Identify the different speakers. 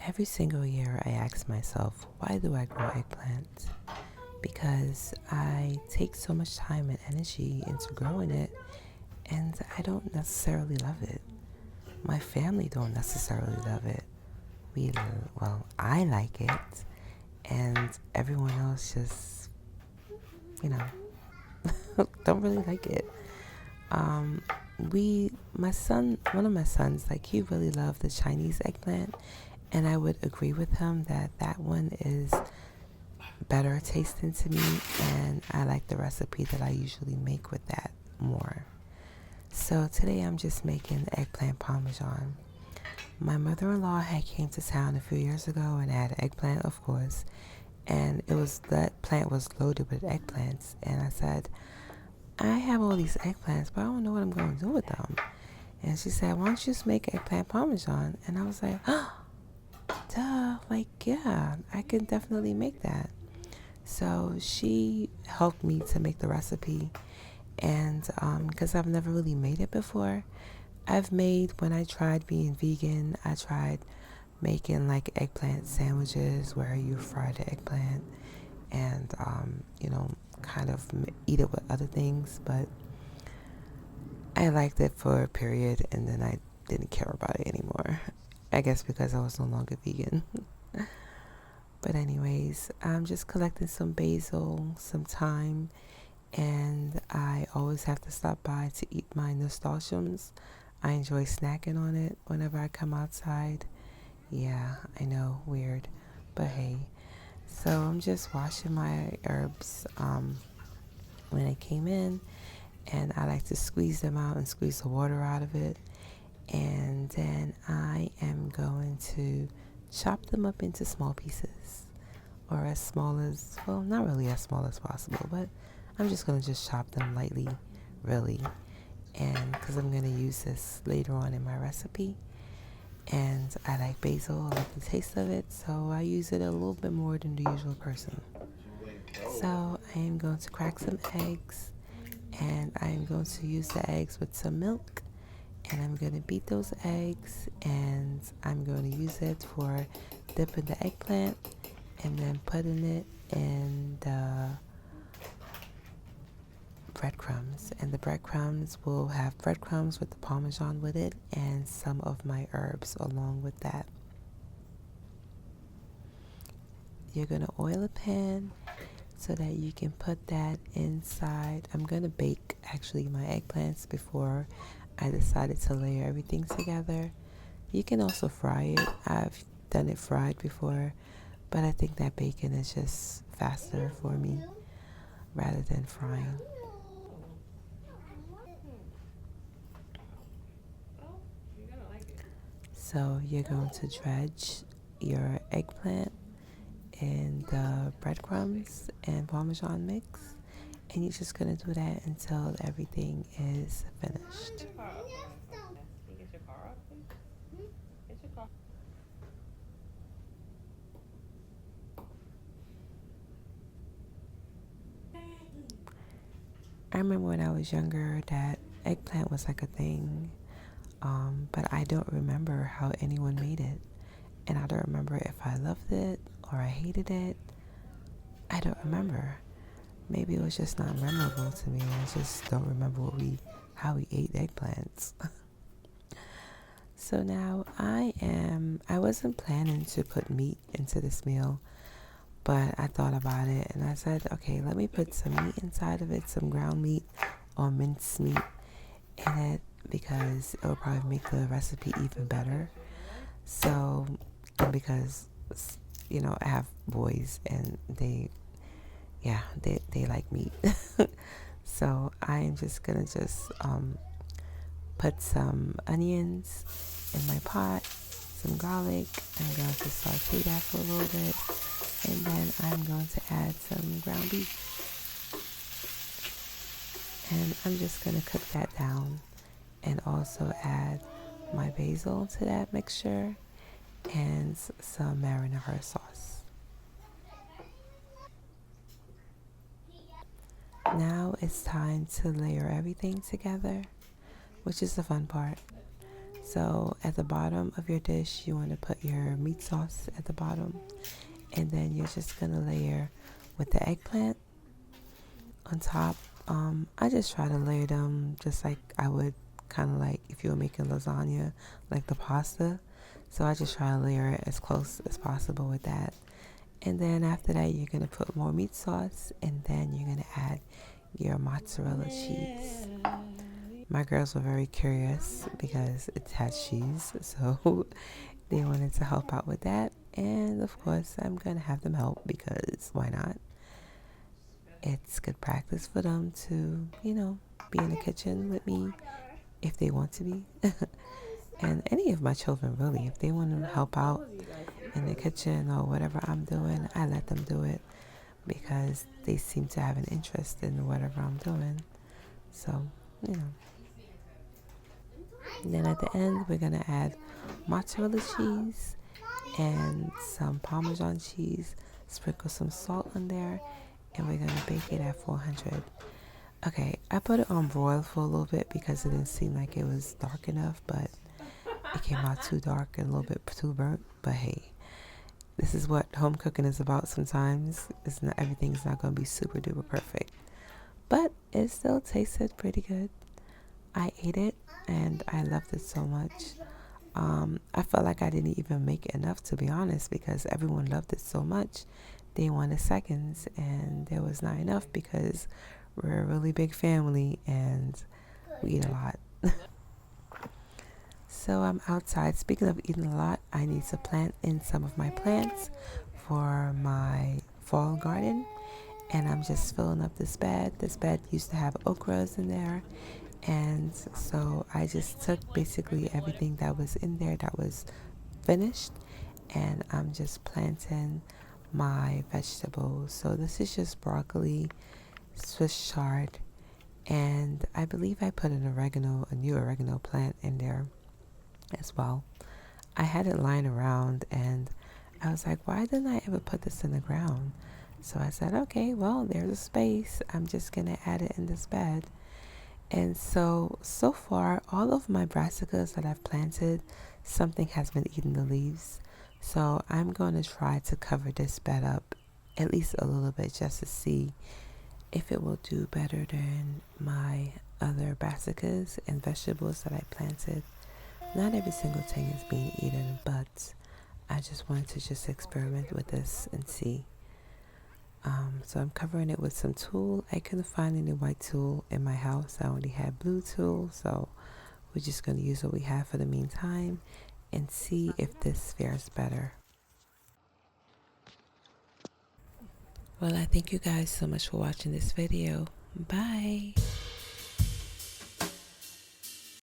Speaker 1: Every single year I ask myself, why do I grow eggplants? Because I take so much time and energy into growing it, and I don't necessarily love it. My family don't necessarily love it. Well, I like it, and everyone else just, you know, don't really like it. Um, my son, one of my sons, like he really loved the Chinese eggplant, and I would agree with him that that one is better tasting to me, and I like the recipe that I usually make with that more. So today I'm just making eggplant parmesan. My mother-in-law had came to town a few years ago and had eggplant, of course, and that plant was loaded with eggplants. And I said, I have all these eggplants, but I don't know what I'm going to do with them. And she said, why don't you just make eggplant parmesan? And I was like, oh, duh, like, yeah, I can definitely make that. So she helped me to make the recipe. And because I've never really made it before, when I tried being vegan, I tried making like eggplant sandwiches where you fry the eggplant and, kind of eat it with other things. But I liked it for a period, and then I didn't care about it anymore. I guess because I was no longer vegan. But anyways, I'm just collecting some basil, some thyme, and I always have to stop by to eat my nasturtiums. I enjoy snacking on it whenever I come outside. Yeah, I know, weird, but hey. So I'm just washing my herbs when I came in, and I like to squeeze them out and squeeze the water out of it. And then I am going to chop them up into small pieces, or as small as, well, not really as small as possible, but I'm just going to just chop them lightly, really. And because I'm going to use this later on in my recipe. And I like basil, I like the taste of it, so I use it a little bit more than the usual person. So I am going to crack some eggs, and I am going to use the eggs with some milk, and I'm going to beat those eggs, and I'm going to use it for dipping the eggplant and then putting it in the breadcrumbs. And the breadcrumbs will have breadcrumbs with the parmesan with it and some of my herbs along with that. You're going to oil a pan so that you can put that inside. I'm going to bake actually my eggplants before I decided to layer everything together. You can also fry it. I've done it fried before, but I think that bacon is just faster for me rather than frying. So you're going to dredge your eggplant in the breadcrumbs and parmesan mix, and you're just going to do that until everything is finished. I remember when I was younger that eggplant was like a thing, but I don't remember how anyone made it. And I don't remember if I loved it or I hated it. I don't remember. Maybe it was just not memorable to me. I just don't remember how we ate eggplants. So now I wasn't planning to put meat into this meal, but I thought about it and I said, okay, let me put some meat inside of it, some ground meat or minced meat in it, because it will probably make the recipe even better. So, and because, I have boys and they like meat. So I am just going to put some onions in my pot, some garlic. I'm going to saute that for a little bit. And then I'm going to add some ground beef. And I'm just going to cook that down and also add my basil to that mixture and some marinara sauce. Now it's time to layer everything together, which is the fun part. So at the bottom of your dish, you want to put your meat sauce at the bottom, and then you're just gonna layer with the eggplant on top. I just try to layer them just like I would kind of like if you were making lasagna, like the pasta. So I just try to layer it as close as possible with that. And then after that, you're going to put more meat sauce, and then you're going to add your mozzarella cheese. My girls were very curious because it has cheese, so they wanted to help out with that. And of course, I'm going to have them help because why not? It's good practice for them to, be in the kitchen with me if they want to be. And any of my children, really, if they want to help out in the kitchen or whatever I'm doing, I let them do it because they seem to have an interest in whatever I'm doing. So, you know. And then at the end, we're going to add mozzarella cheese and some Parmesan cheese, sprinkle some salt on there, and we're going to bake it at 400. Okay, I put it on broil for a little bit because it didn't seem like it was dark enough, but it came out too dark and a little bit too burnt. But hey, this is what home cooking is about sometimes. It's not, everything's not going to be super duper perfect, but it still tasted pretty good. I ate it and I loved it so much. I felt like I didn't even make enough, to be honest, because everyone loved it so much. They wanted seconds, and there was not enough because we're a really big family and we eat a lot. So I'm outside. Speaking of eating a lot, I need to plant in some of my plants for my fall garden. And I'm just filling up this bed. This bed used to have okras in there. And so I just took basically everything that was in there that was finished. And I'm just planting my vegetables. So this is just broccoli, Swiss chard, and I believe I put a new oregano plant in there as well. I had it lying around and I was like, why didn't I ever put this in the ground? So I said, okay, well, there's a space. I'm just going to add it in this bed. And so far, all of my brassicas that I've planted, something has been eating the leaves. So I'm going to try to cover this bed up at least a little bit just to see if it will do better than my other brassicas and vegetables that I planted. Not every single thing is being eaten, but I just wanted to just experiment with this and see. So I'm covering it with some tulle. I couldn't find any white tulle in my house. I only had blue tulle, so we're just going to use what we have for the meantime and see if this fares better. Well, I thank you guys so much for watching this video. Bye.